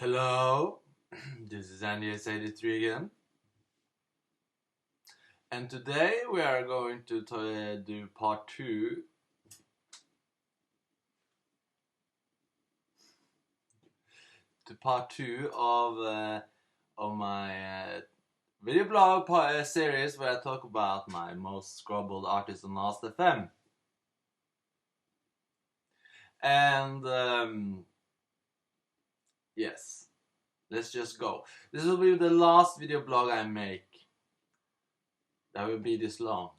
Hello, this is Andy S83 again, and today we are going to do part 2 of my video blog series where I talk about my most scrobbled artists on Last.fm. And yes, let's just go. This will be the last video blog I make that will be this long.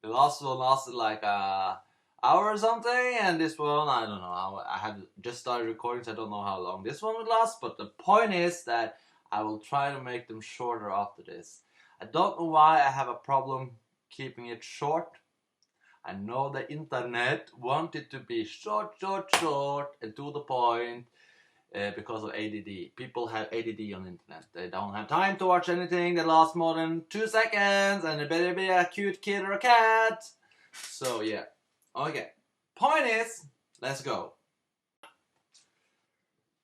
The last one lasted like an hour or something, and this one, I don't know. I have just started recording, so I don't know how long this one would last, but the point is that I will try to make them shorter after this. I don't know why I have a problem keeping it short. I know the internet wanted to be short, and to the point. Because of ADD. People have ADD on the internet. They don't have time to watch anything that lasts more than 2 seconds, and it better be a cute kid or a cat. So yeah. Okay. Point is, let's go.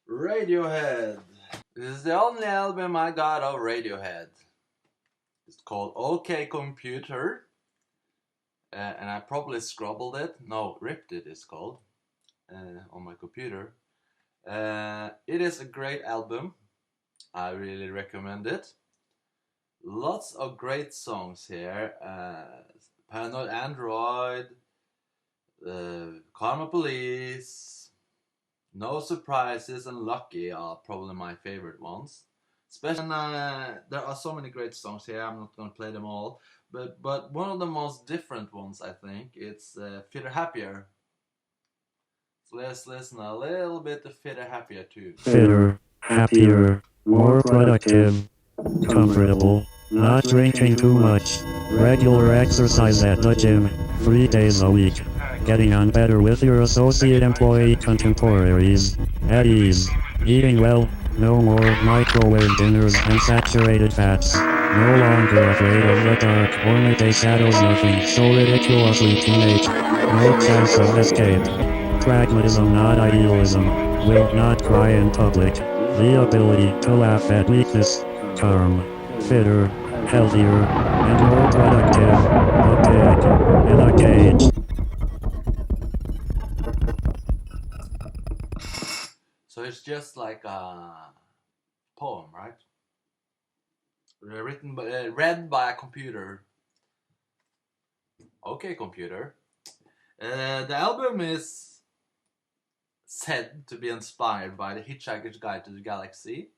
Radiohead. This is the only album I got of Radiohead. It's called OK Computer. And I probably scrobbled it. No, ripped it is called. On my computer. It is a great album. I really recommend it. Lots of great songs here. Paranoid Android, Karma Police, No Surprises, and Lucky are probably my favorite ones. Especially there are so many great songs here. I'm not going to play them all, but one of the most different ones, I think, it's Fitter Happier. Let's listen a little bit to Fitter Happier too. Fitter, happier, more productive, comfortable, not drinking too much, regular exercise at the gym, 3 days a week, getting on better with your associate employee contemporaries, at ease, eating well, no more microwave dinners and saturated fats, no longer afraid of the dark or midday shadows, nothing so ridiculously teenage, no chance of escape. Pragmatism, not idealism, will not cry in public, the ability to laugh at weakness, calm, fitter, healthier, and more productive, a pig in a cage. So it's just like a poem, right? Read by a computer. Okay, computer. The album is said to be inspired by The Hitchhiker's Guide to the Galaxy,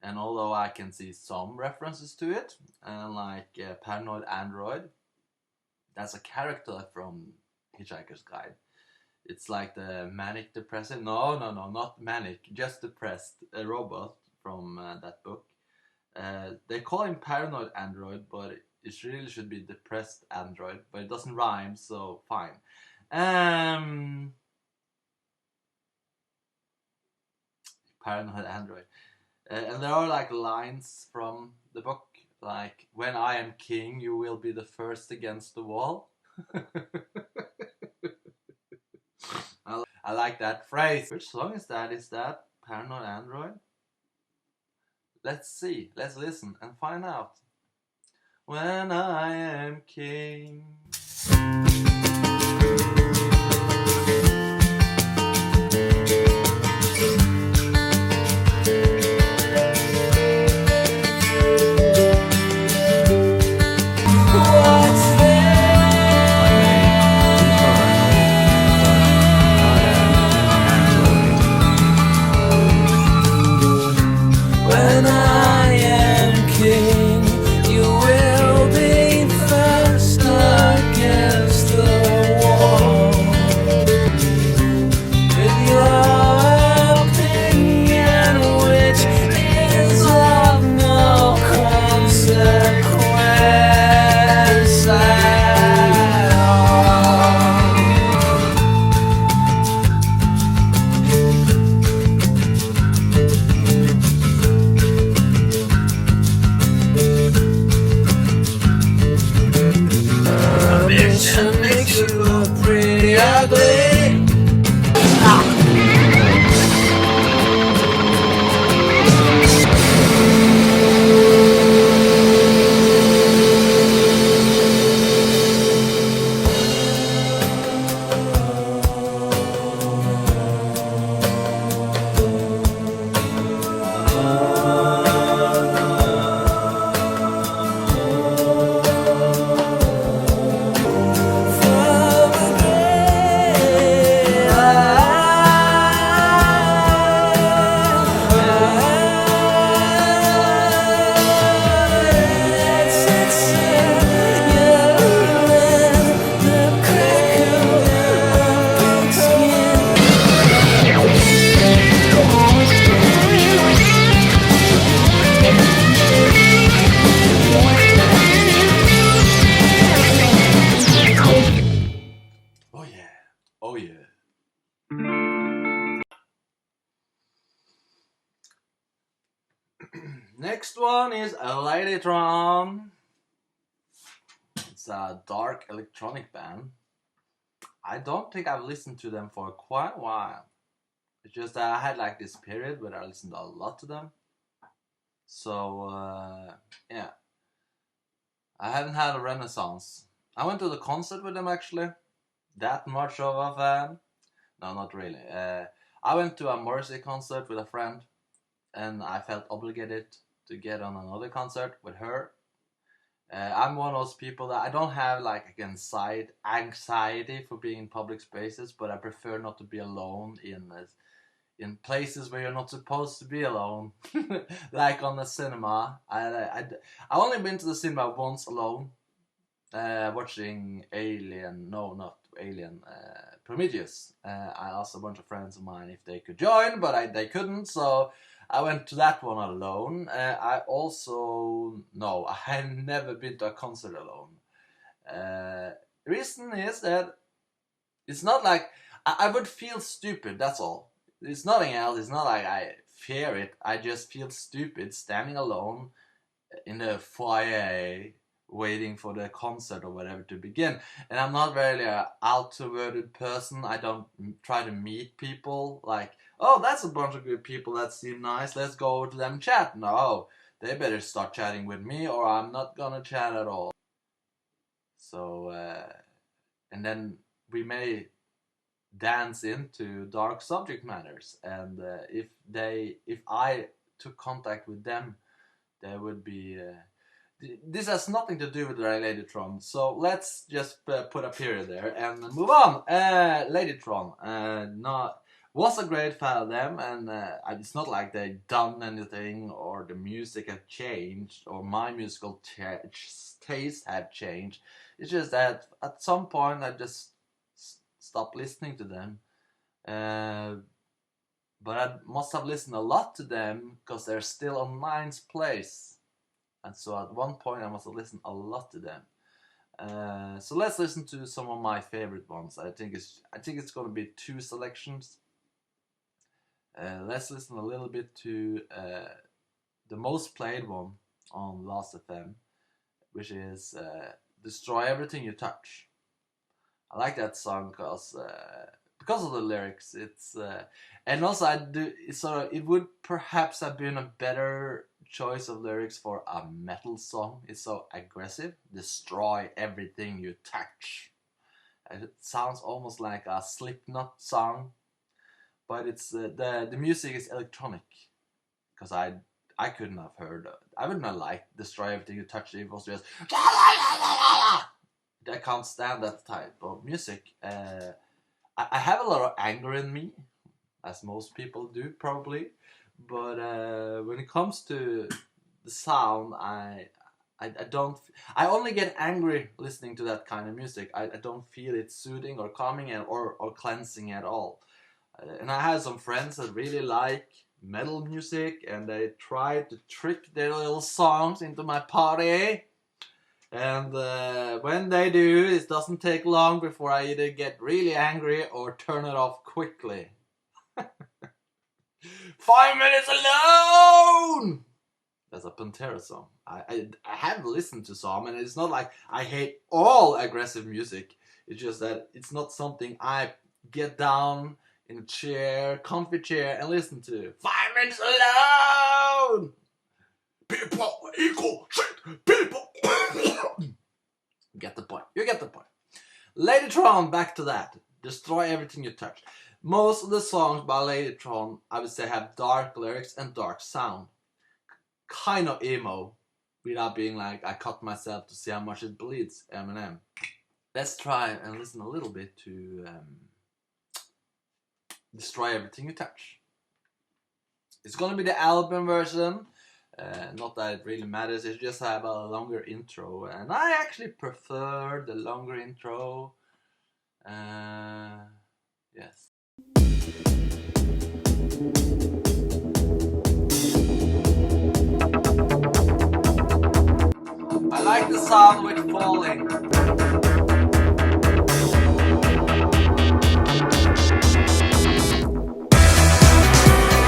and although I can see some references to it, like Paranoid Android, that's a character from Hitchhiker's Guide. It's like the manic depressive, no, not manic, just depressed robot from that book. They call him Paranoid Android, but it really should be Depressed Android, but it doesn't rhyme, so fine. Paranoid Android. And there are like lines from the book, like, when I am king, you will be the first against the wall. I like that phrase. Which song is that? Is that Paranoid Android? Let's see. Let's listen and find out. When I am king. next one is Ladytron. It's a dark electronic band. I don't think I've listened to them for quite a while. It's just that I had like this period where I listened a lot to them. So, yeah. I haven't had a renaissance. I went to the concert with them actually. That much of a fan? No, not really. I went to a Morrissey concert with a friend, and I felt obligated to get on another concert with her. I'm one of those people that I don't have like anxiety for being in public spaces, but I prefer not to be alone in places where you're not supposed to be alone. Like on the cinema. I only been to the cinema once alone, watching Alien. No, not Alien. Prometheus. I asked a bunch of friends of mine if they could join, but they couldn't, so I went to that one alone. I have never been to a concert alone. Reason is that it's not like I would feel stupid, that's all. It's nothing else. It's not like I fear it. I just feel stupid standing alone in the foyer waiting for the concert or whatever to begin. And I'm not really an outwarded person. I don't try to meet people like, oh, that's a bunch of good people that seem nice, let's go over to them and chat. No, they better start chatting with me or I'm not gonna chat at all. So, and then we may dance into dark subject matters, and if I took contact with them, there would be this has nothing to do with Ladytron, so let's just put a period there and move on. Ladytron, was a great fan of them, and it's not like they've done anything or the music have changed or my musical taste have changed. It's just that at some point I just stopped listening to them, but I must have listened a lot to them because they're still on ninth place. And so at one point I must have listened a lot to them. So let's listen to some of my favorite ones. I think it's going to be 2 selections. Let's listen a little bit to the most played one on Last FM, which is Destroy Everything You Touch. I like that song because of the lyrics. It's and also it would perhaps have been a better choice of lyrics for a metal song. It's so aggressive. Destroy everything you touch. It sounds almost like a Slipknot song, but it's the music is electronic. Because I couldn't have heard. I wouldn't have liked Destroy Everything You Touch if it was just. I can't stand that type of music. I have a lot of anger in me, as most people do probably. But when it comes to the sound, I don't. I only get angry listening to that kind of music. I don't feel it soothing or calming or cleansing at all. And I have some friends that really like metal music, and they try to trick their little songs into my party. And when they do, it doesn't take long before I either get really angry or turn it off quickly. 5 minutes alone! That's a Pantera song. I have listened to some, and it's not like I hate all aggressive music. It's just that it's not something I get down in a chair, comfy chair, and listen to. 5 minutes alone! People equal shit! People! Get the point. You get the point. Ladytron, back to that. Destroy Everything You Touch. Most of the songs by Ladytron, I would say, have dark lyrics and dark sound. Kind of emo, without being like, I cut myself to see how much it bleeds, Eminem. Let's try and listen a little bit to Destroy Everything You Touch. It's gonna be the album version. Not that it really matters, it just have a longer intro, and I actually prefer the longer intro. Yes. I like the sound with falling.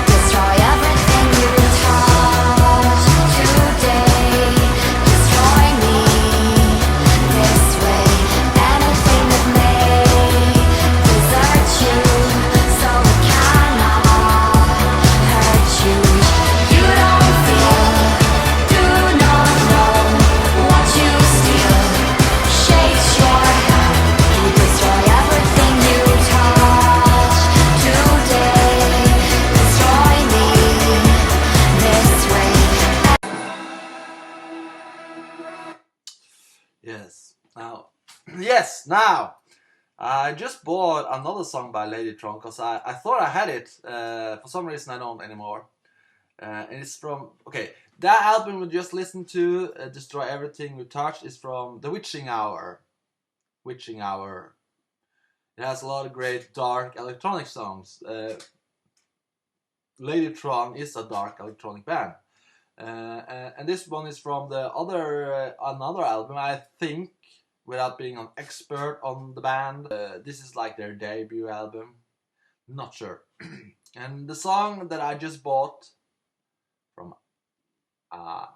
Destroy everything you touch. Yes. Now, yes. Now, I just bought another song by Ladytron because I thought I had it. For some reason, I don't anymore. And it's from that album we just listened to, "Destroy Everything We Touch," is from The Witching Hour. Witching Hour. It has a lot of great dark electronic songs. Ladytron is a dark electronic band. And this one is from the another album, I think, without being an expert on the band. This is like their debut album. Not sure. And the song that I just bought from a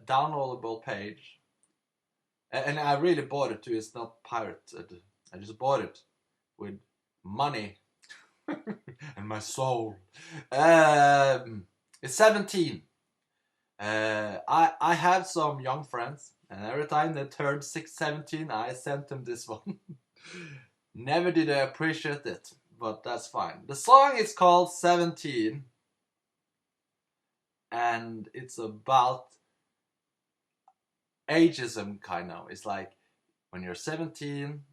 downloadable page, and I really bought it too, it's not pirated. I just bought it with money and my soul. It's 17. I have some young friends, and every time they turned 17, I sent them this one. Never did I appreciate it, but that's fine. The song is called 17, and it's about ageism, kind of. It's like when you're 17.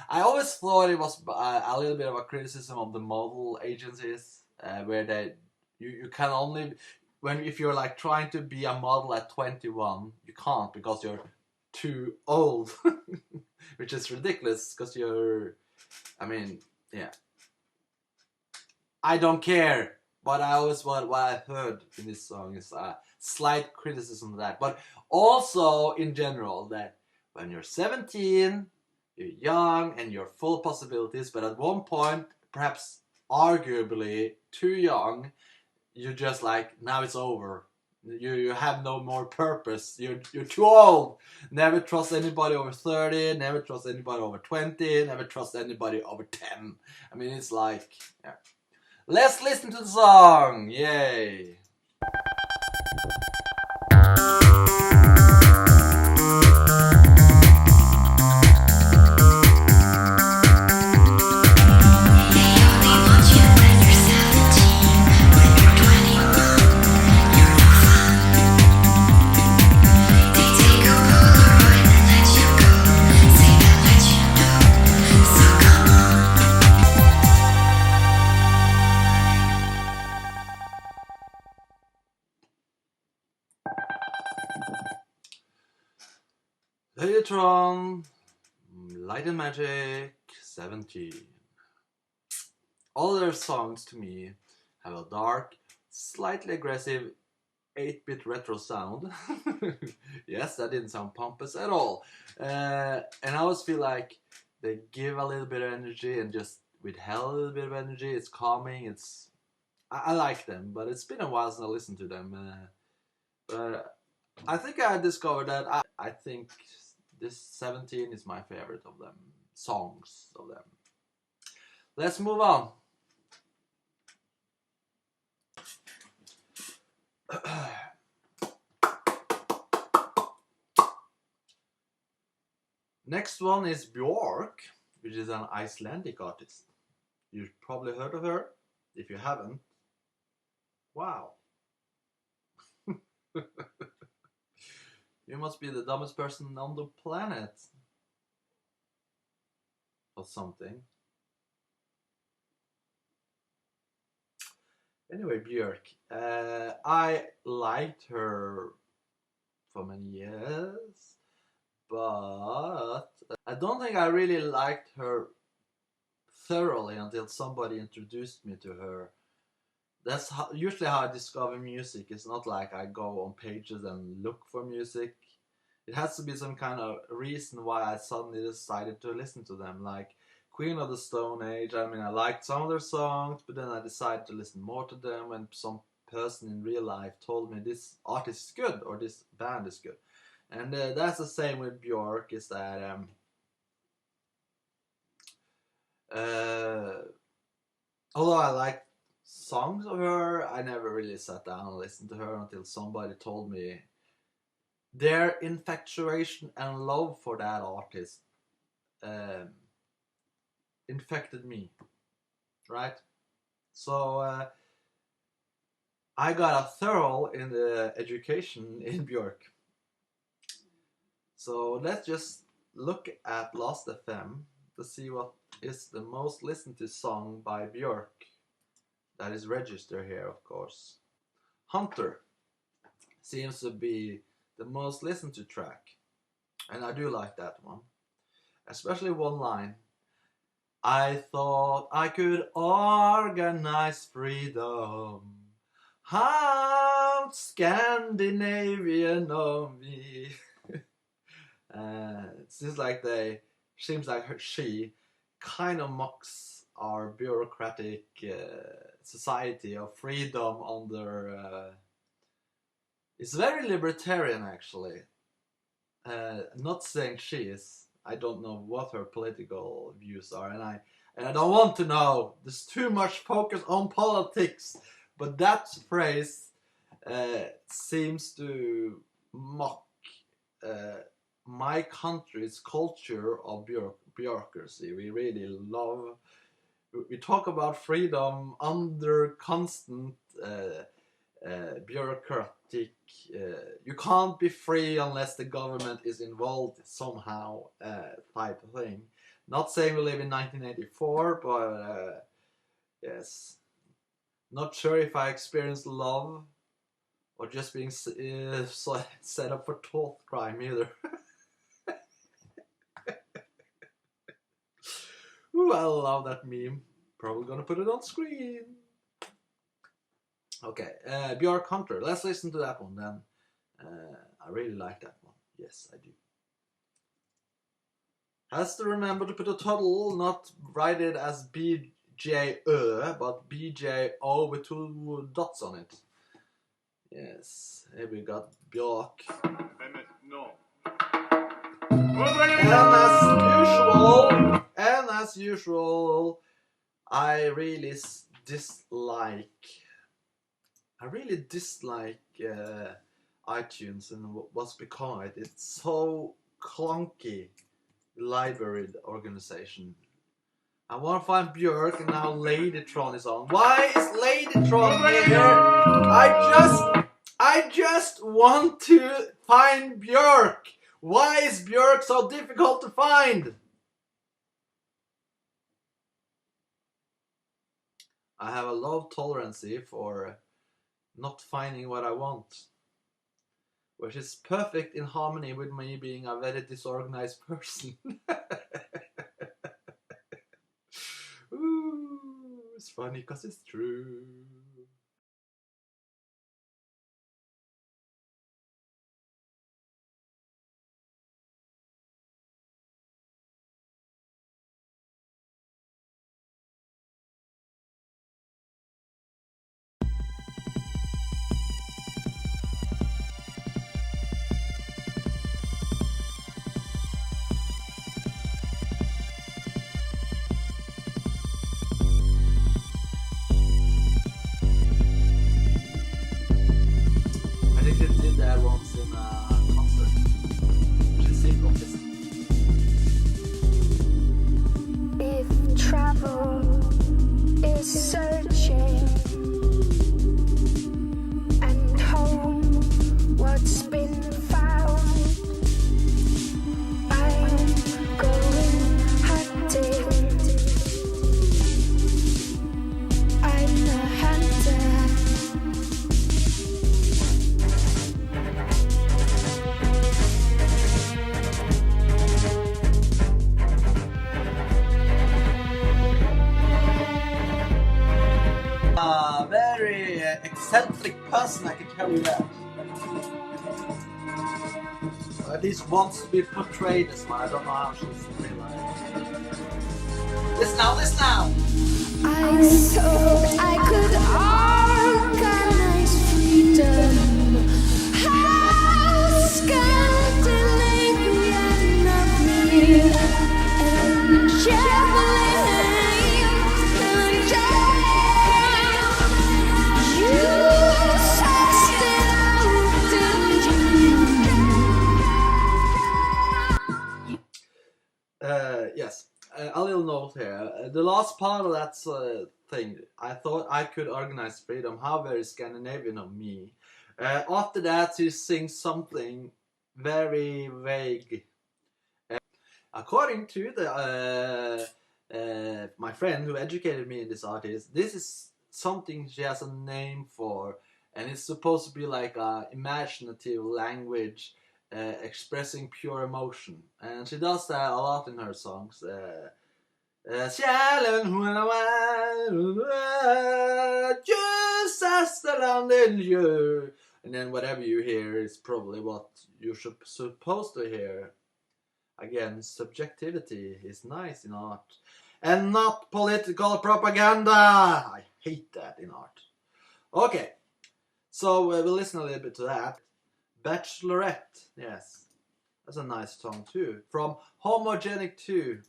I always thought it was a little bit of a criticism of the model agencies, where you can only, if you're like trying to be a model at 21, you can't because you're too old, which is ridiculous because I don't care, but I always what I heard in this song is a slight criticism of that, but also in general that when you're 17, you're young and you're full of possibilities, but at one point, perhaps arguably too young, you're just like, now it's over. You have no more purpose. You're too old. Never trust anybody over 30. Never trust anybody over 20. Never trust anybody over 10. I mean, it's like, yeah. Let's listen to the song. Yay. Ladytron, Light and Magic, 17. All their songs to me have a dark, slightly aggressive 8-bit retro sound. Yes, that didn't sound pompous at all. And I always feel like they give a little bit of energy and just withheld a little bit of energy. It's calming. I like them, but it's been a while since I listened to them. But I think I discovered that I think this 17 is my favorite of them, songs of them. Let's move on. Next one is Björk, which is an Icelandic artist. You've probably heard of her. If you haven't, wow. You must be the dumbest person on the planet. Or something. Anyway, Björk. I liked her for many years, but I don't think I really liked her thoroughly until somebody introduced me to her. That's usually how I discover music. It's not like I go on pages and look for music. It has to be some kind of reason why I suddenly decided to listen to them. Like Queen of the Stone Age. I mean, I liked some of their songs, but then I decided to listen more to them when some person in real life told me this artist is good or this band is good. And that's the same with Björk, is that although I like songs of her, I never really sat down and listened to her until somebody told me their infatuation and love for that artist infected me, right? So I got a thorough in the education in Björk. So let's just look at Last FM to see what is the most listened to song by Björk. That is registered here, of course. Hunter seems to be the most listened to track, and I do like that one. Especially one line. I thought I could organize freedom. How Scandinavian of me. It seems like she kind of mocks our bureaucratic society of freedom under. It's very libertarian, actually. Not saying she is. I don't know what her political views are, and I don't want to know. There's too much focus on politics. But that phrase seems to mock my country's culture of bureaucracy. We really love. We talk about freedom under constant bureaucratic. You can't be free unless the government is involved somehow, type of thing. Not saying we live in 1984, but yes. Not sure if I experienced love or just being set up for thought crime either. Ooh, I love that meme. Probably gonna put it on screen. Okay, Björk Hunter. Let's listen to that one then. I really like that one. Yes, I do. Has to remember to put a total, not write it as BJÖ, but BJO with 2 dots on it. Yes, here we got Björk. And as usual, I really dislike iTunes and what's behind it. It's so clunky, library organization. I want to find Björk, and now Ladytron is on. Why is Ladytron here? I just want to find Björk. Why is Björk so difficult to find? I have a low tolerance for not finding what I want, which is perfect in harmony with me being a very disorganized person. Ooh, it's funny because it's true. Once in a concert. She's single. If travel is searching and home what's been found, I'm going hunting. I'm a hunter. Very eccentric person, I can tell you that. Or at least wants to be portrayed as one. I don't know how she's in real life. Listen now! I thought I could organize freedom. How Scandinavian of me, and javelin and you sussed it out, didn't you? Yes. A little note here. The last part of that thing, I thought I could organize freedom. How very Scandinavian of me. After that, she sings something very vague. According to my friend who educated me in this artist, this is something she has a name for, and it's supposed to be like a imaginative language expressing pure emotion, and she does that a lot in her songs. And then whatever you hear is probably what you're supposed to hear. Again, subjectivity is nice in art. And not political propaganda! I hate that in art. Okay, so we'll listen a little bit to that. Bachelorette, yes. That's a nice song too. From Homogenic 2.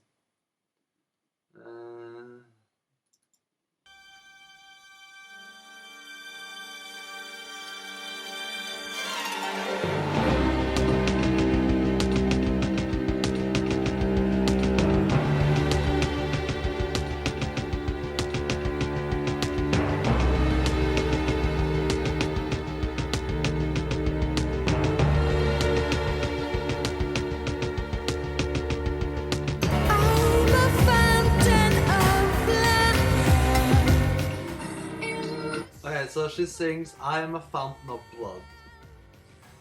I'm a fountain of blood. Okay, so she sings I am a fountain of blood.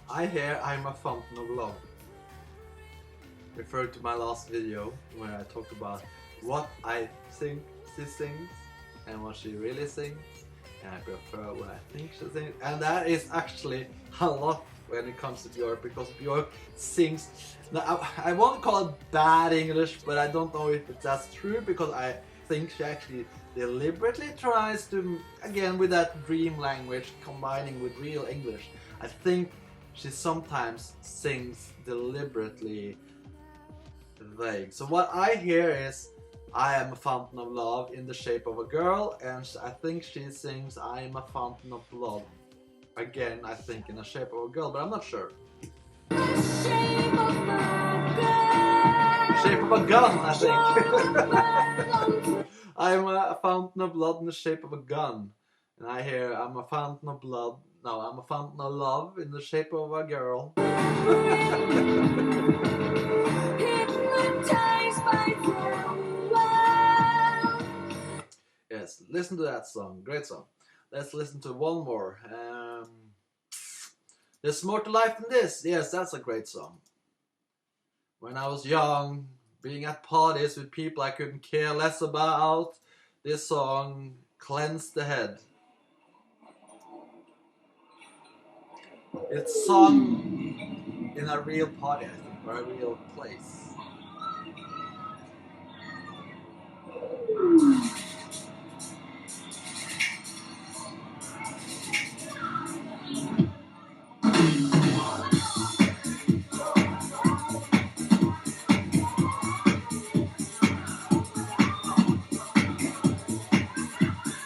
I hear I'm a fountain of love. Refer to my last video where I talked about what I think she sings and what she really sings. And I prefer what I think she sings. And that is actually a lot when it comes to Björk, because Björk sings. Now, I won't call it bad English, but I don't know if that's true, because I think she actually deliberately tries to, again with that dream language combining with real English. I think she sometimes sings deliberately vague. So what I hear is I am a fountain of love in the shape of a girl, and I think she sings I am a fountain of blood. Again, I think in the shape of a girl, but I'm not sure. Shape of a girl. Shape of a gun, I think. I'm a fountain of blood in the shape of a gun. And I hear I'm a fountain of blood. No, I'm a fountain of love in the shape of a girl. Hypnotized by the world. Yes, listen to that song. Great song. Let's listen to one more. There's more to life than this. Yes, that's a great song. When I was young, being at parties with people I couldn't care less about, this song cleansed the head. It's sung in a real party, I think, or a real place.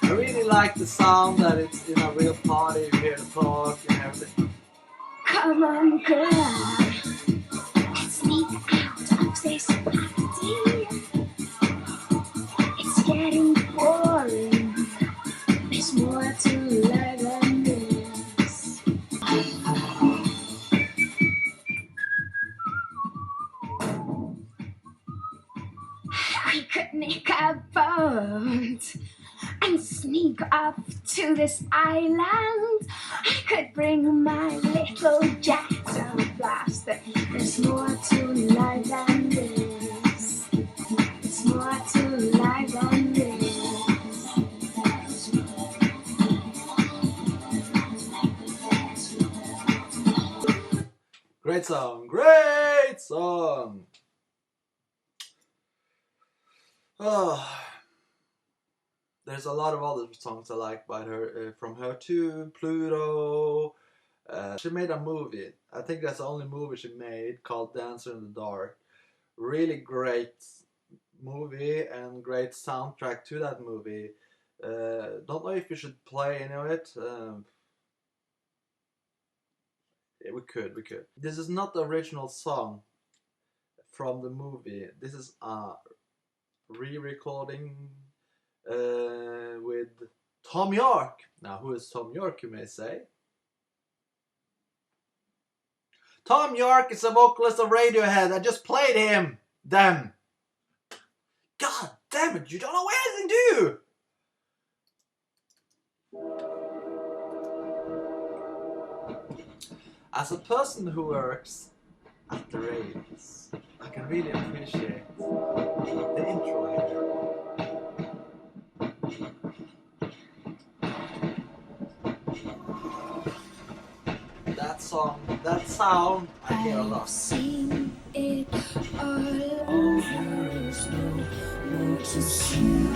I really like the sound that it's in a real party, you hear the talk and everything. Come on, girl. Let's sneak out of this party. It's getting boring. There's more to life than this. We could make a boat and sneak up to this island. I could bring my little Jackson blaster. There's more to life than this. There's more to life than this. Great song, great song. Oh, there's a lot of other songs I like by her, from her too. Pluto. She made a movie. I think that's the only movie she made, called Dancer in the Dark. Really great movie and great soundtrack to that movie. Don't know if you should play any of it. Yeah, we could. This is not the original song from the movie. This is a re-recording with Tom York. Now, who is Tom York, you may say? Tom York is a vocalist of Radiohead. I just played him. Them. God damn it, you don't know anything, do you? As a person who works at the raves, I can really appreciate the intro here. That song, that sound, I hear a lot. I've seen it all over. There's no more to see.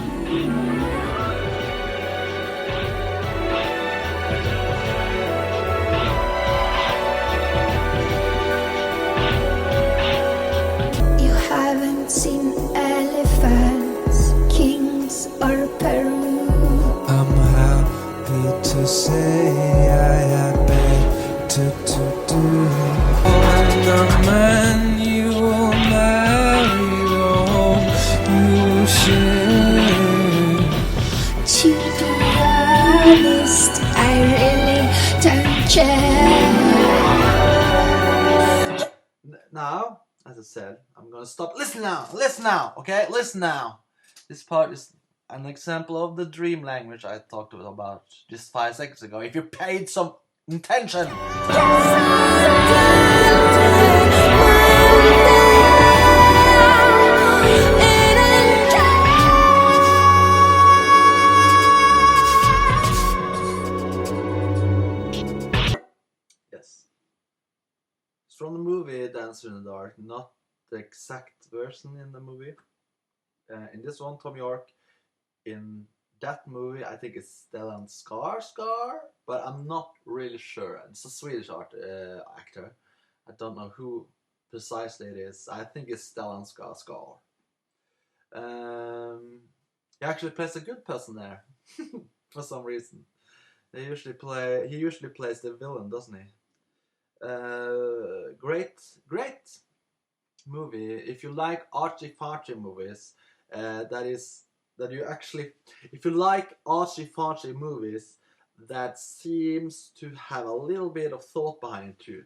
You haven't seen elephants, kings, or Peru. I'm happy to say I had better to do. On the man you will marry, the home you share. To be honest, I really don't care. Now, as I said, I'm gonna stop. Listen now, okay? Listen now. This part is an example of the dream language I talked about just 5 seconds ago. If you paid some attention. Yes. It's from the movie Dancer in the Dark, not the exact version in the movie. In this one, Tom York. In that movie, I think it's Stellan Skarsgård, but I'm not really sure. It's a Swedish actor. I don't know who precisely it is. I think it's Stellan Skarsgård. He actually plays a good person there, for some reason. He usually plays the villain, doesn't he? Great movie. If you like artsy-fartsy movies, if you like artsy-fartsy movies that seems to have a little bit of thought behind it too,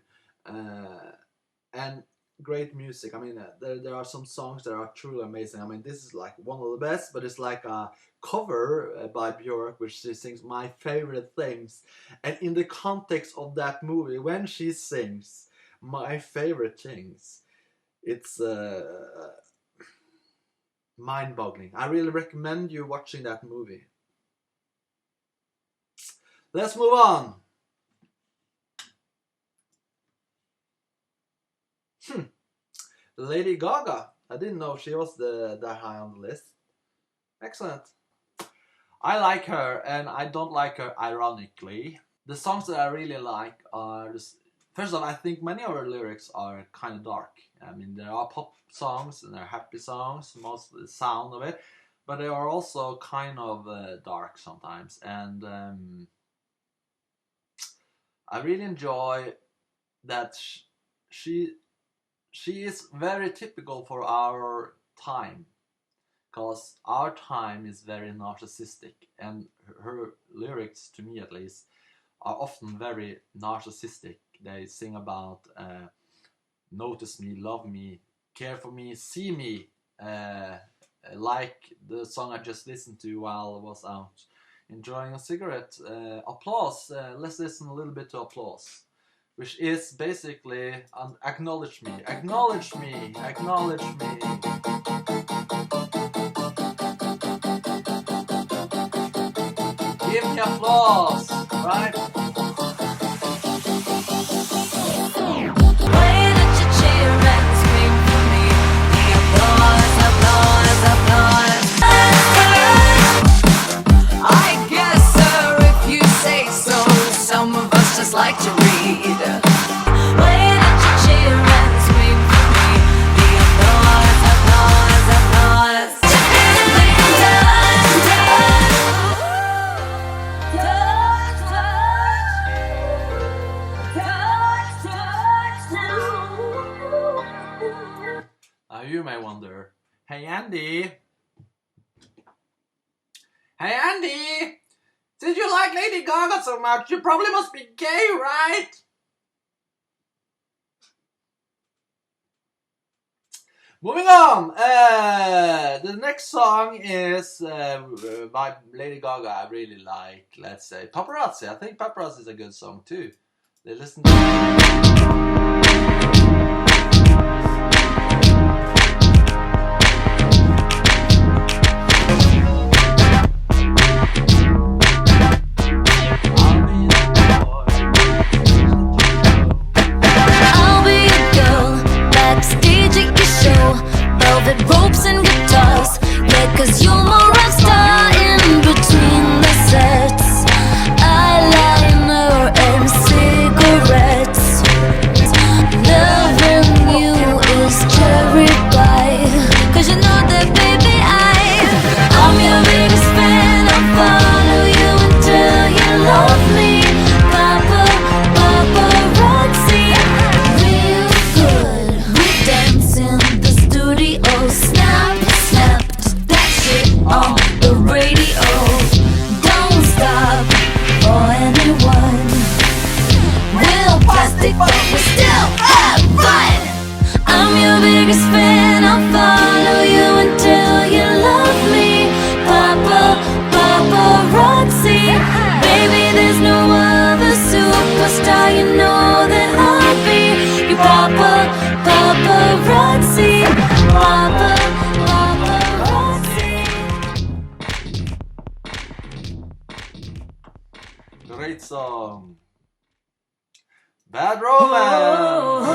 and great music. I mean, there are some songs that are truly amazing. I mean, this is like one of the best, but it's like a cover by Björk, which she sings My Favorite Things. And in the context of that movie, when she sings My Favorite Things, it's mind-boggling. I really recommend you watching that movie. Let's move on. Lady Gaga. I didn't know she was that high on the list. Excellent. I like her, and I don't like her ironically. The songs that I really like are first of all, I think many of her lyrics are kind of dark. I mean, there are pop songs and there are happy songs, most of the sound of it, but they are also kind of dark sometimes. And I really enjoy that she is very typical for our time, because our time is very narcissistic, and her lyrics, to me at least, are often very narcissistic. They sing about notice me, love me, care for me, see me, like the song I just listened to while I was out enjoying a cigarette. Applause. Let's listen a little bit to Applause, which is basically acknowledge me, acknowledge me, acknowledge me. Give me applause, right? Like to read. Why don't you cheer and scream for me? The applause, applause, applause. Now you may wonder, hey Andy, did you like Lady Gaga so much? You probably must be gay, right? Moving on. The next song is by Lady Gaga. I really like. Let's say Paparazzi. I think Paparazzi is a good song too. They listen to I'll be a girl backstage at your show, velvet ropes and guitars. Yeah, 'cause you're my rock star in between the sets. Eyeliner and cigarettes. Loving you is cherry pie. 'Cause you know that, baby, I'm your biggest fan. I'll follow you until you love me. Paparazzi, real good. We dance in the studio. Snap, snap to that shit on the radio. Don't stop for anyone. We're plastic, but we still have fun. I'm your biggest fan. I'll follow you until you love me. Paparazzi, baby, there's no other superstar. You know that I'll be your paparazzi. Paparazzi. great song. Bad Romance.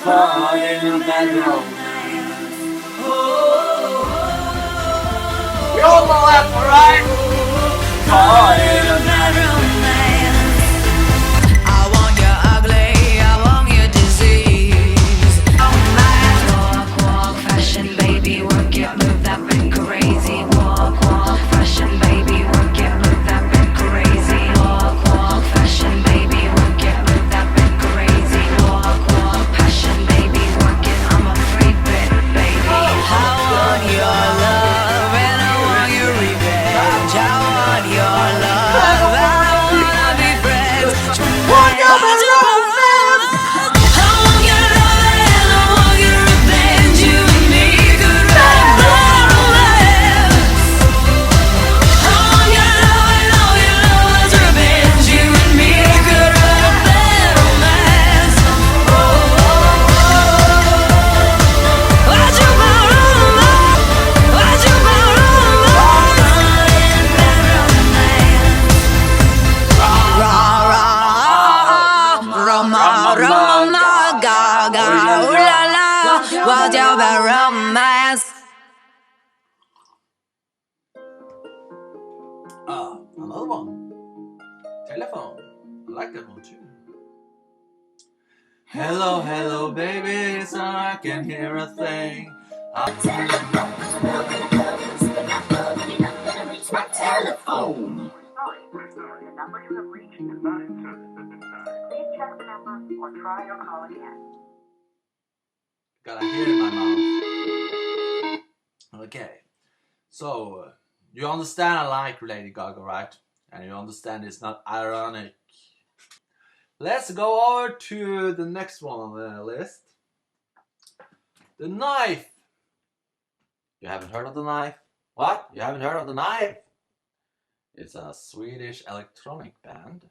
Caught in a bad romance. We all know that, right? Caught in a bad romance. I want you ugly, I want you disease. Oh my, walk, walk, fashion, baby, work it, move that bit crazy. Walk, walk, fashion, baby, work it, move that bit crazy. Walk, walk, fashion, baby, work it, move that bit crazy. Walk, walk, passion, baby, work it, I'm a free bit, baby. I want your love and I want your revenge. I want your love and I wanna be friends. Walk out the romance. I want your love and I want your revenge. You and me could write a romance. I want your love and all your love's revenge. You and me could write a romance. What you want romance? What you want romance? Gaga, ooh la la, what you want romance? Another one. Telephone. I like that one too. Hello, hello, baby, so I can hear a thing. Telephone. Sorry, the number you have reached is not in service at this time. Please check the number or try your call again. Got a hair in my mouth. Okay, so you understand I like Lady Gaga, right? And you understand it's not ironic. Let's go over to the next one on the list. The Knife. You haven't heard of The Knife? What? You haven't heard of The Knife? It's a Swedish electronic band.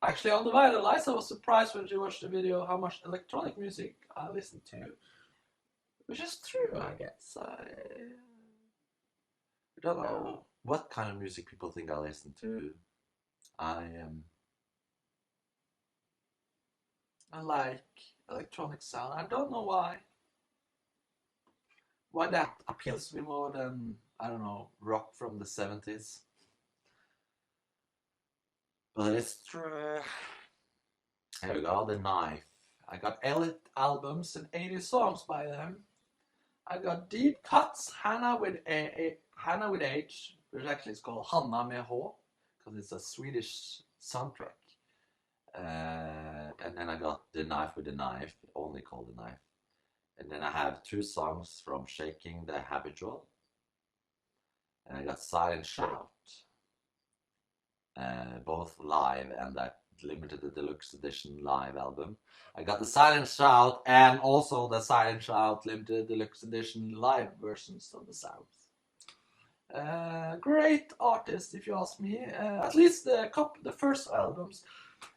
Actually, on the way, Eliza was surprised when she watched the video how much electronic music I listen to. Which is true, I guess. I don't know what kind of music people think I listen to. I like electronic sound. I don't know why. Why that appeals to me more than, I don't know, rock from the 70s. But it's true. Here we go, The Knife. I got 8 albums and 80 songs by them. I got Deep Cuts, Hannah with H, which actually is called Hanna med H, because it's a Swedish soundtrack. And then I got The Knife with the Knife, only called The Knife. And then I have 2 songs from Shaking the Habitual. And I got Silent Shout. Both live and that limited deluxe edition live album. I got the Silent Shout and also the Silent Shout limited deluxe edition live versions of the sounds. Great artist, if you ask me. At least the first albums.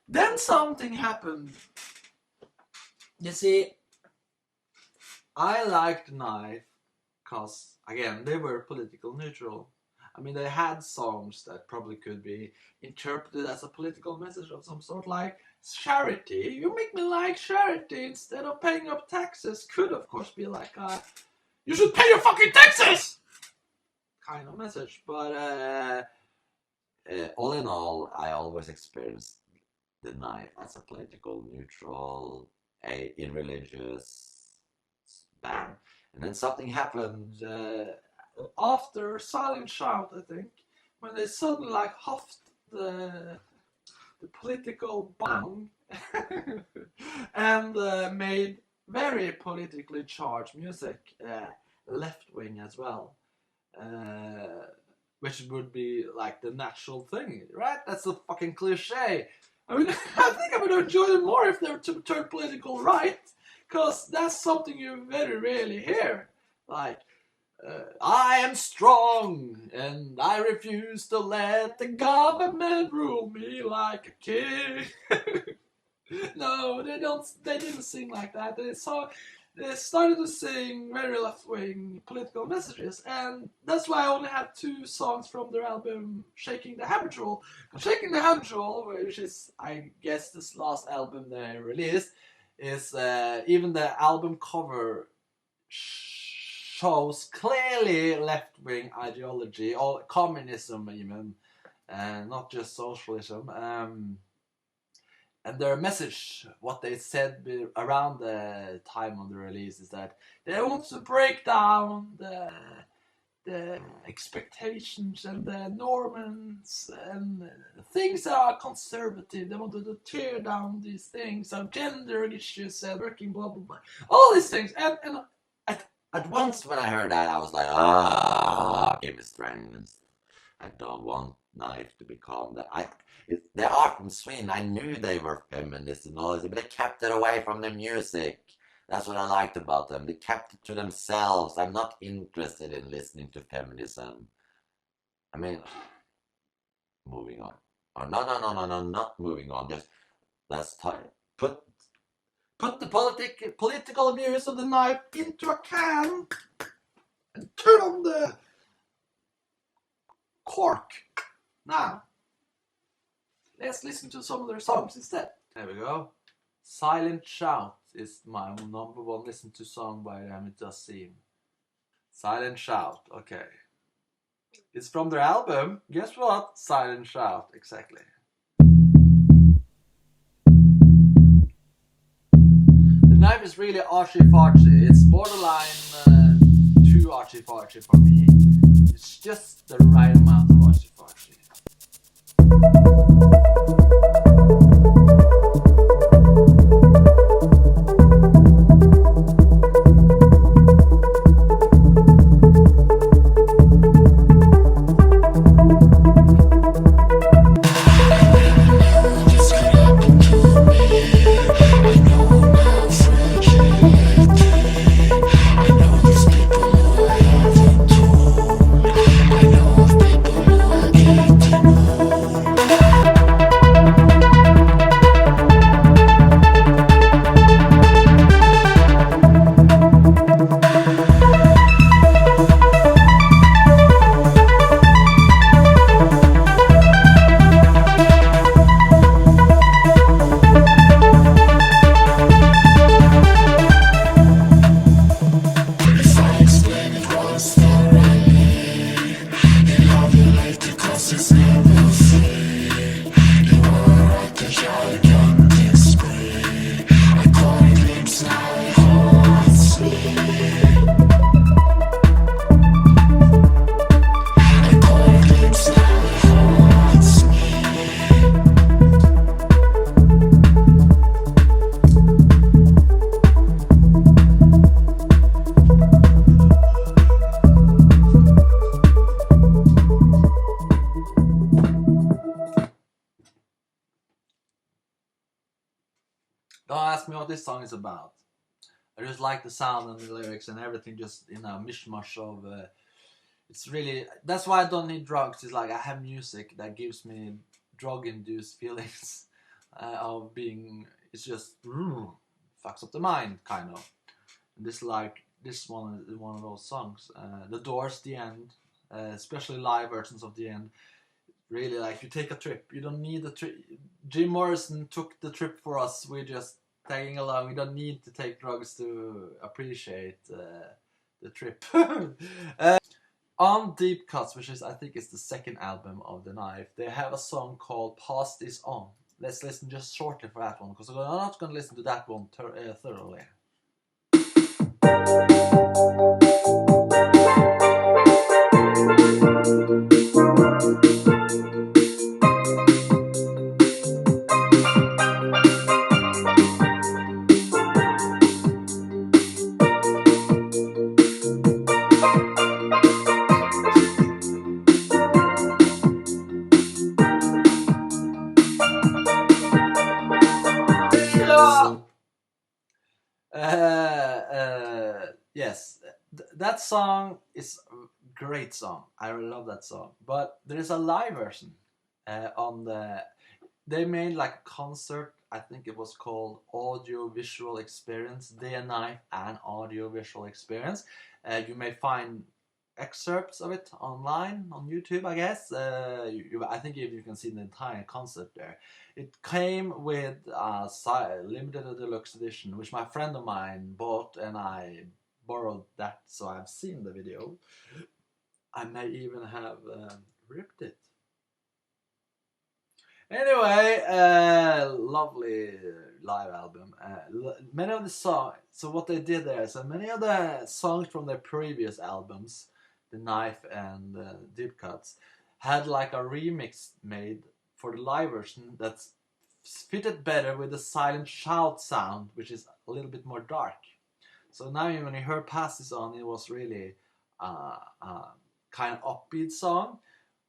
Then something happened. You see, I liked Knife because, again, they were political neutral. I mean, they had songs that probably could be interpreted as a political message of some sort, like charity. You make me like charity instead of paying up taxes. Could, of course, be like you should pay your fucking taxes kind of message. But all in all, I always experienced the Knife as a political neutral, irreligious band. And then something happened after Silent Shout, I think, when they suddenly like huffed the political bong and made very politically charged music, left wing as well, which would be like the natural thing, right? That's a fucking cliche. I mean, I think I would enjoy them more if they were to turn political right, because that's something you very rarely hear. Like, I am strong and I refuse to let the government rule me like a king. No, they didn't sing like that. They started to sing very left-wing political messages, and that's why I only have 2 songs from their album Shaking the Habitual. Shaking the Habitual, which is, I guess, this last album they released, is even the album cover shows clearly left-wing ideology, or communism even, and not just socialism. And their message, what they said around the time of the release, is that they want to break down the expectations and the norms and things that are conservative. They wanted to tear down these things, of gender issues and working blah blah blah, all these things. And at once when I heard that, I was like, give me strength. I don't want Knife to become that. They are from Sweden. I knew they were feminists and all this, but they kept it away from the music. That's what I liked about them. They kept it to themselves. I'm not interested in listening to feminism. I mean, moving on. Oh, no, not moving on. Just let's put the political views of the Knife into a can and turn on the cork. Now, let's listen to some of their songs instead. There we go. Silent Shout is my number 1 listened to song by them, it does seem. Silent Shout, okay. It's from their album, guess what? Silent Shout, exactly. The Knife is really archy-farchy. It's borderline too archy-farchy for me. It's just the right amount of archy-farchy. Don't ask me what this song is about. I just like the sound and the lyrics and everything, just in a mishmash of. It's really, that's why I don't need drugs. It's like I have music that gives me drug-induced feelings of being. It's just fucks up the mind, kind of. And this one is one of those songs. The Doors, The End, especially live versions of The End. Really, like, you take a trip. You don't need a trip. Jim Morrison took the trip for us. We're just tagging along. We don't need to take drugs to appreciate the trip. On Deep Cuts, which is, I think, is the second album of The Knife, they have a song called Past Is On. Let's listen just shortly for that one, because I'm not going to listen to that one thoroughly. Yes, that song is a great song. I really love that song. But there is a live version on the. They made like a concert. I think it was called Audio Visual Experience, Day and Night, and Audio Visual Experience. You may find excerpts of it online on YouTube, I guess. I think if you can see the entire concert there. It came with a limited deluxe edition, which my friend of mine bought, and I borrowed that, so I've seen the video. I may even have ripped it. Anyway, lovely live album. Many of the songs, so what they did there, so many of the songs from their previous albums, The Knife and Deep Cuts, had like a remix made for the live version that's fitted better with the silent shout sound, which is a little bit more dark. So now when you heard Past Is On, it was really kind of upbeat song.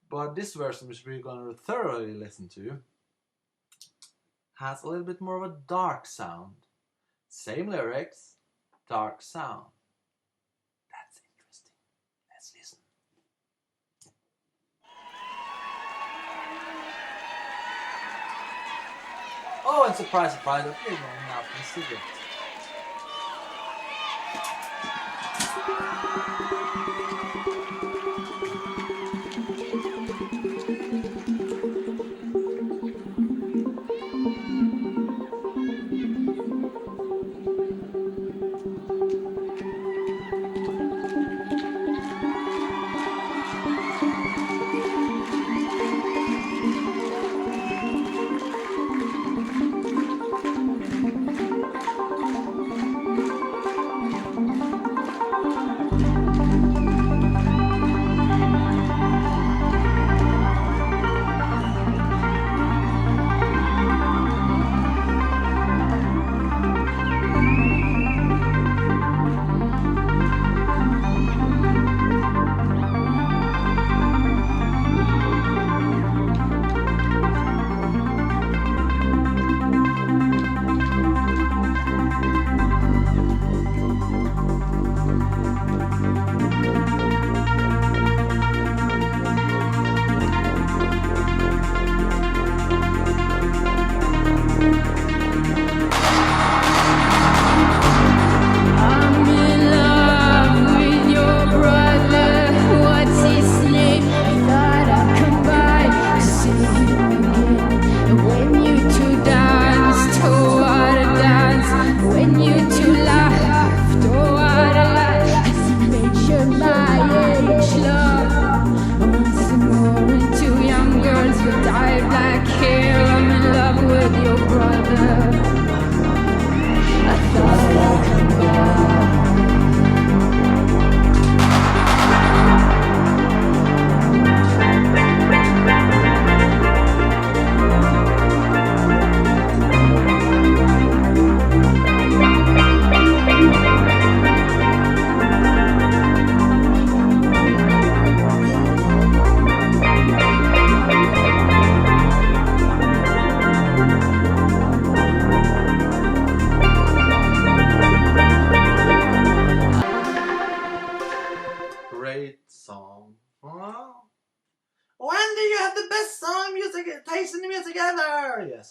But this version, which we're going to thoroughly listen to, has a little bit more of a dark sound. Same lyrics, dark sound. That's interesting. Let's listen. Oh, and surprise, surprise, I'm going out and see it.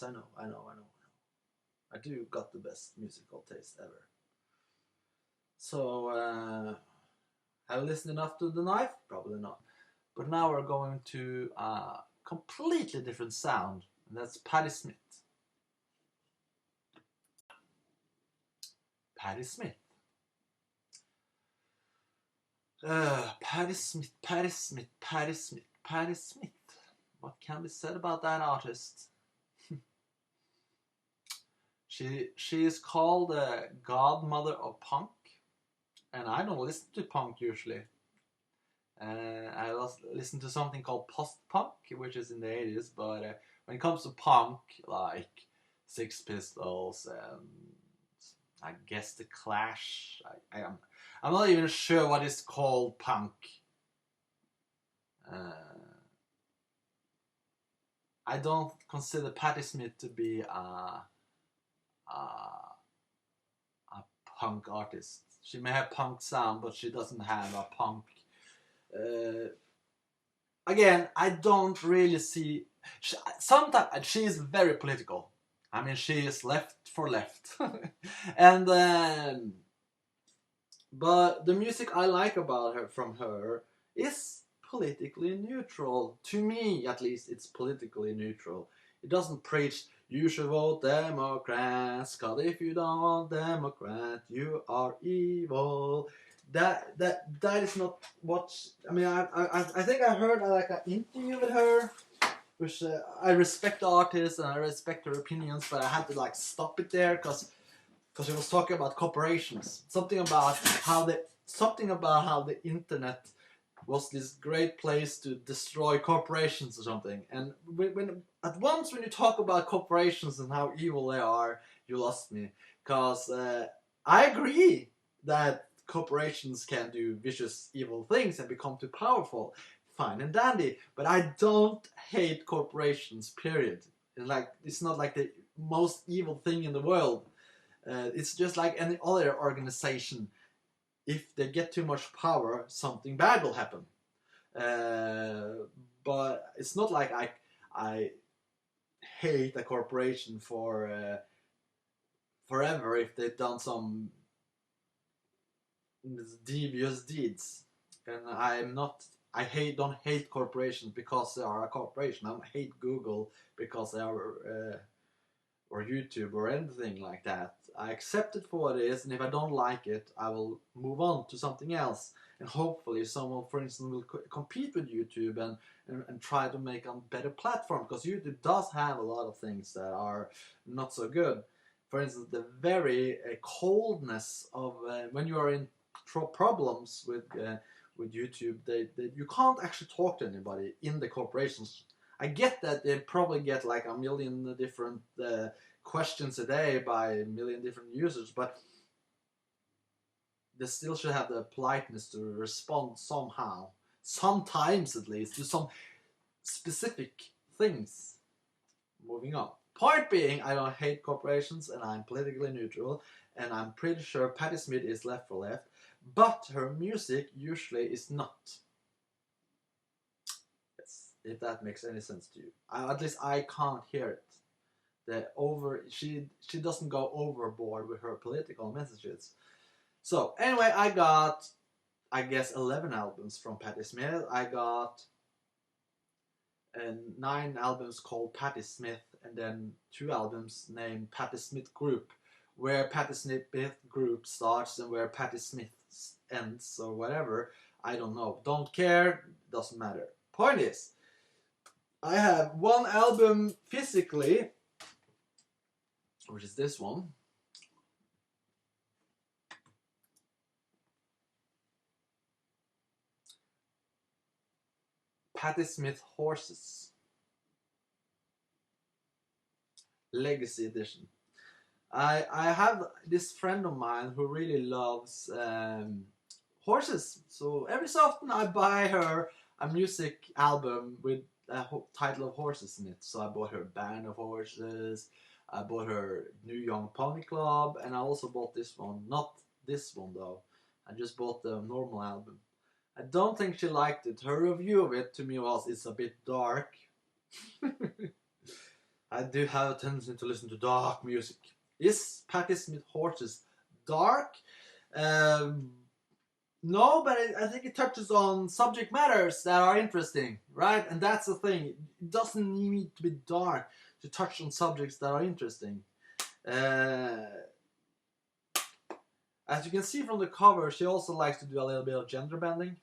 Yes, I know. I do got the best musical taste ever. So, have I listened enough to The Knife? Probably not. But now we're going to a completely different sound, and that's Patti Smith. Patti Smith. Patti Smith, Patti Smith, Patti Smith, Patti Smith. What can be said about that artist? She is called the godmother of punk, and I don't listen to punk usually. I listen to something called post-punk, which is in the 80s, but when it comes to punk, like Six Pistols and I guess The Clash, I'm not even sure what is called punk. I don't consider Patti Smith to be a punk artist. She may have punk sound, but she doesn't have a punk. Again, I don't really see. Sometimes she is very political. I mean, she is left for left, and but the music I like about her from her is politically neutral. To me, at least, it's politically neutral. It doesn't preach you should vote Democrats, cause if you don't vote Democrat, you are evil. That is not what I mean. I think I heard like an interview with her, which I respect the artist and I respect her opinions, but I had to like stop it there because she was talking about corporations, something about how the internet was this great place to destroy corporations or something. And when you talk about corporations and how evil they are, you lost me. Because I agree that corporations can do vicious, evil things and become too powerful. Fine and dandy. But I don't hate corporations, period. It's not like the most evil thing in the world. It's just like any other organization. If they get too much power, something bad will happen. But it's not like I hate a corporation for forever if they've done some devious deeds. And don't hate corporations because they are a corporation. I don't hate Google because they are or YouTube or anything like that. I accept it for what it is, and if I don't like it, I will move on to something else. And hopefully someone, for instance, will compete with YouTube and try to make a better platform, because YouTube does have a lot of things that are not so good. For instance, the very coldness of when you are in problems with YouTube, you can't actually talk to anybody in the corporations. I get that they probably get like a million different questions a day by a million different users, but they still should have the politeness to respond somehow, sometimes at least, to some specific things. Moving on. Point being, I don't hate corporations and I'm politically neutral, and I'm pretty sure Patti Smith is left for left, but her music usually is not. If that makes any sense to you. At least I can't hear it. She doesn't go overboard with her political messages. So anyway, I got, I guess, 11 albums from Patti Smith. I got 9 albums called Patti Smith, and then 2 albums named Patti Smith Group, where Patti Smith Group starts and where Patti Smith ends or whatever. I don't know. Don't care. Doesn't matter. Point is, I have 1 album physically, which is this one. Patti Smith Horses. Legacy Edition. I have this friend of mine who really loves horses. So every so often I buy her a music album with a title of horses in it. So I bought her Band of Horses, I bought her New Young Pony Club, and I also bought this one. Not this one though. I just bought the normal album. I don't think she liked it. Her review of it to me was, it's a bit dark. I do have a tendency to listen to dark music. Is Patti Smith Horses dark? No, but I think it touches on subject matters that are interesting, right? And that's the thing. It doesn't need to be dark to touch on subjects that are interesting. As you can see from the cover, she also likes to do a little bit of gender bending.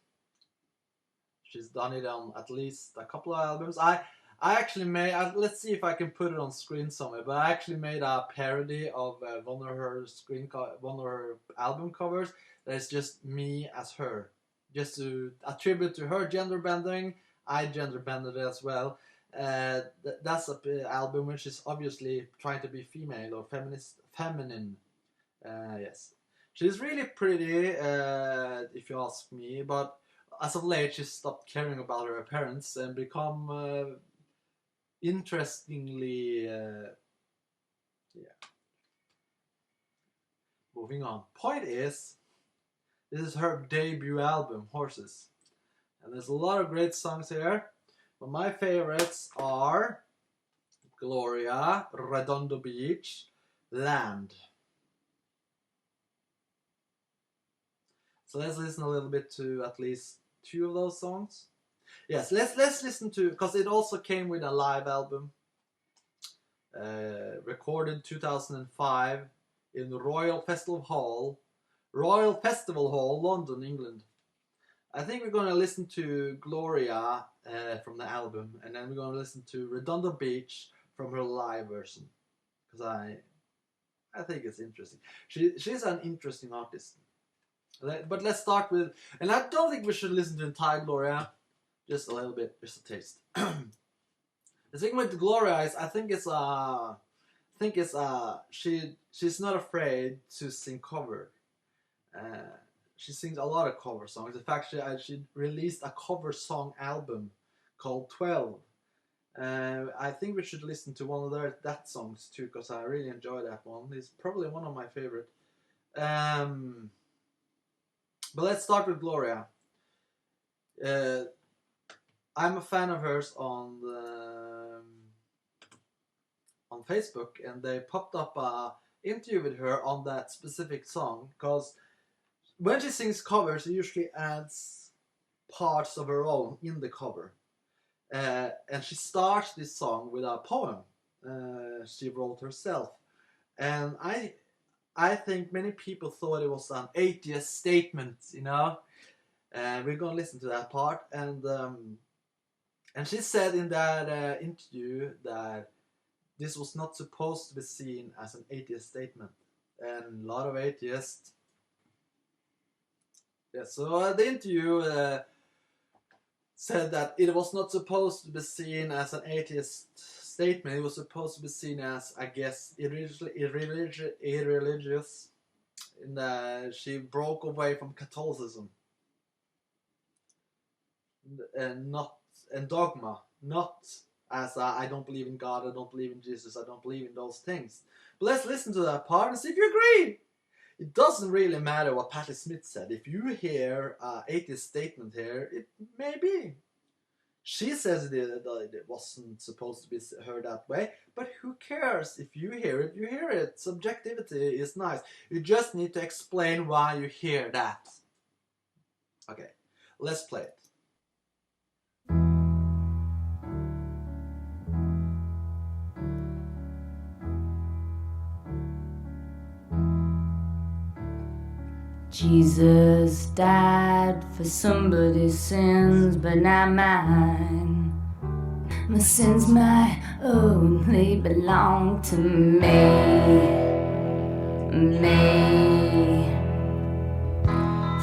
She's done it on at least a couple of albums. I actually made, let's see if I can put it on screen somewhere, but I actually made a parody of one of her album covers that is just me as her. Just to attribute to her gender bending, I gender bended it as well. That's an album which is obviously trying to be female or feminine. Yes. She's really pretty, if you ask me, but as of late she's stopped caring about her appearance and become interestingly, yeah. Moving on. Point is, this is her debut album, Horses. And there's a lot of great songs here. But my favorites are Gloria, Redondo Beach, Land. So let's listen a little bit to at least 2 of those songs. Yes, let's listen to, because it also came with a live album, recorded 2005 in the Royal Festival Hall, London, England. I think we're going to listen to Gloria from the album, and then we're going to listen to Redondo Beach from her live version, because I think it's interesting. She's an interesting artist. But let's start with, and I don't think we should listen to entire Gloria, just a little bit, just a taste. The thing with Gloria is, I think she's not afraid to sing cover. She sings a lot of cover songs. In fact, she released a cover song album called 12. I think we should listen to one of that songs too, because I really enjoy that one. It's probably one of my favorite. But let's start with Gloria. I'm a fan of hers on Facebook, and they popped up an interview with her on that specific song, because when she sings covers, she usually adds parts of her own in the cover. And she starts this song with a poem she wrote herself. And I think many people thought it was an atheist statement, you know. We're going to listen to that part. And she said in that interview that this was not supposed to be seen as an atheist statement. And a lot of atheists... Yeah, so the interview said that it was not supposed to be seen as an atheist statement. It was supposed to be seen as, I guess, irreligious. And she broke away from Catholicism and dogma, not as I don't believe in God, I don't believe in Jesus, I don't believe in those things. But let's listen to that part and see if you agree. It doesn't really matter what Patti Smith said. If you hear an atheist statement here, it may be. She says it wasn't supposed to be heard that way, but who cares? If you hear it, you hear it. Subjectivity is nice. You just need to explain why you hear that. Okay, let's play it. Jesus died for somebody's sins, but not mine. My sins might only belong to me.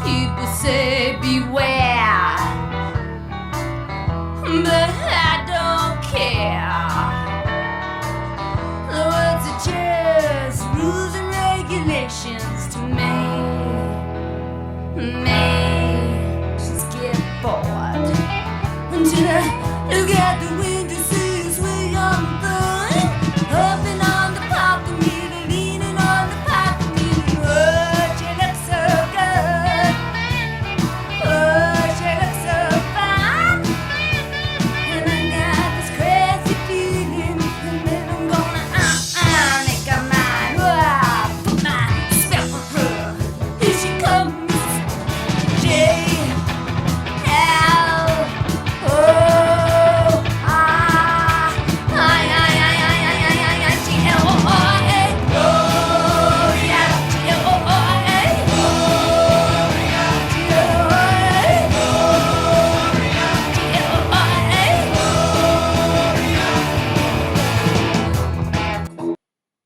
People say beware, but I don't care. The words are just rules and regulations to me. Just get bored until I look at the window, see you swing on the thing, hopping on the parking meter, leaning on the parking meter,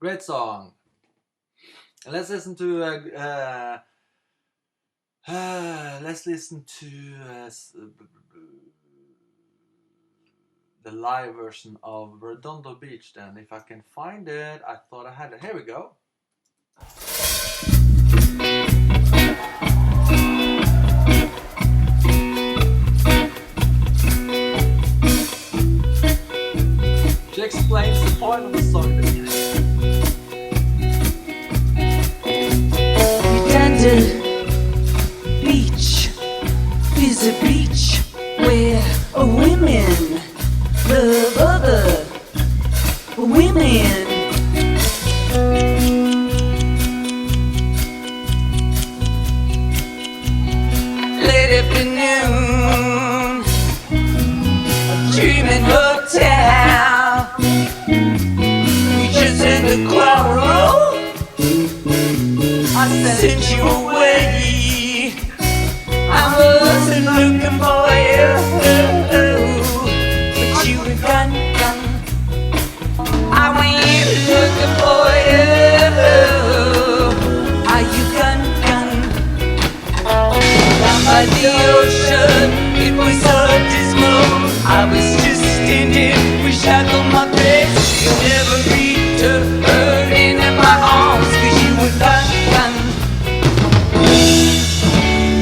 Great song. And let's listen to the live version of Redondo Beach then. If I can find it, I thought I had it. Here we go. She explains the point of the song. Redondo Beach is a beach where women love other women. Late afternoon, a dreaming hotel. We just had to quarrel. I sent you away. I wasn't looking for you, but you were gone. I went looking for you. Are you gone? Down by the ocean, it was so dismal. I was just standing, wish I got my best. You never returned into my arms, 'cause you were gone.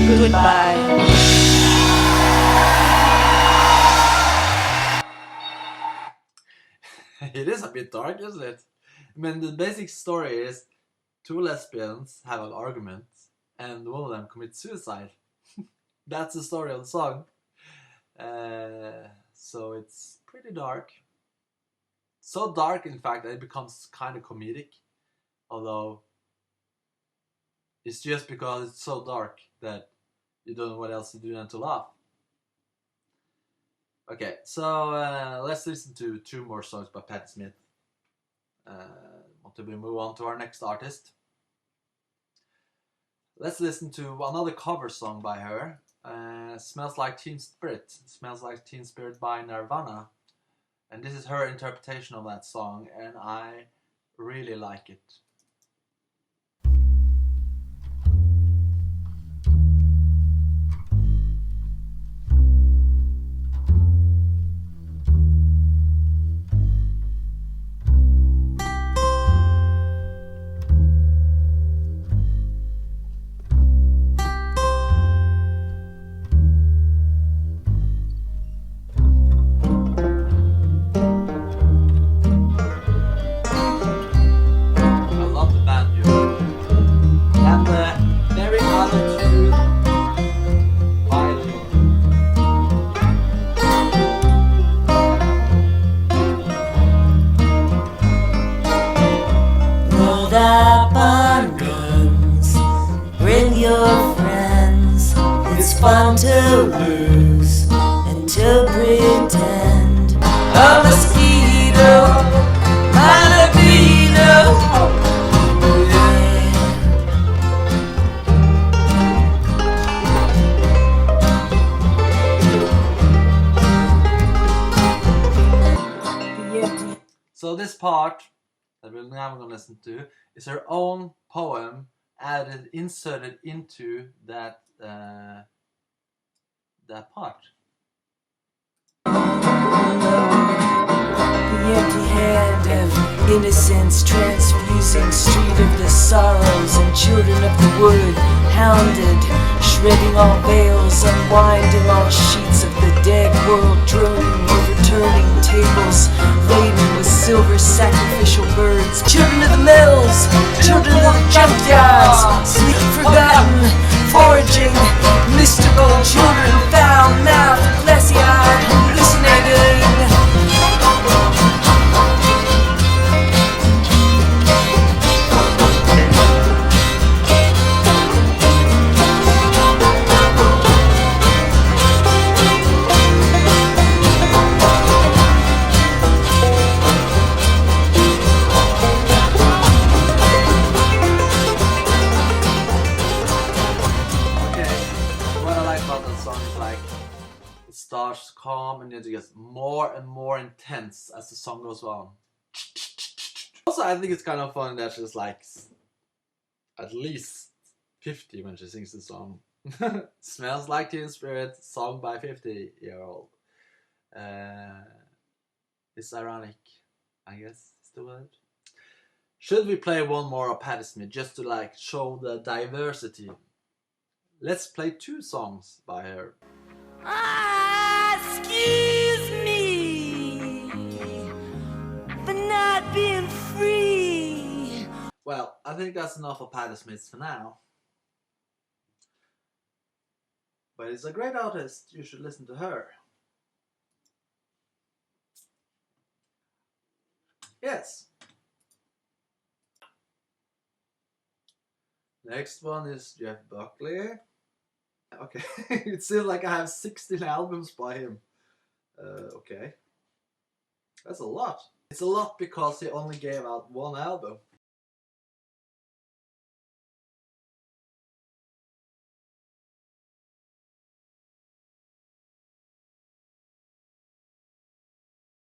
Goodbye. It is a bit dark, isn't it? I mean, the basic story is two lesbians have an argument and one of them commits suicide. That's the story of the song. So it's pretty dark. So dark, in fact, that it becomes kind of comedic. Although it's just because it's so dark that you don't know what else to do than to laugh. Okay, so let's listen to two more songs by Patti Smith. Until we move on to our next artist. Let's listen to another cover song by her. Smells Like Teen Spirit. Smells Like Teen Spirit by Nirvana. And this is her interpretation of that song, and I really like it. Fun to lose and to pretend. A mosquito, my libido. Yeah. So this part that we're now going to listen to is her own poem inserted into that part. The empty hand of innocence, transfusing street of the sorrows and children of the wood, hounded, shredding all veils, unwinding all sheets of the dead world, droning, overturning tables laden with silver sacrificial birds, children of the mills, children of the junkyards, sleep forgotten, foraging, mystical children, foul-mouthed, glassy-eyed, hallucinating. Starts calm and then it gets more and more intense as the song goes on. Also, I think it's kind of fun that she's like at least 50 when she sings the song. Smells Like Teen Spirit, sung by 50-year-old. It's ironic, I guess is the word. Should we play one more of Patti Smith just to like show the diversity? Let's play 2 songs by her. Excuse me for not being free. Well, I think that's enough of Patti Smith for now. But it's a great artist, you should listen to her. Yes. Next one is Jeff Buckley. Okay, it seems like I have 16 albums by him. Okay. That's a lot. It's a lot because he only gave out 1 album.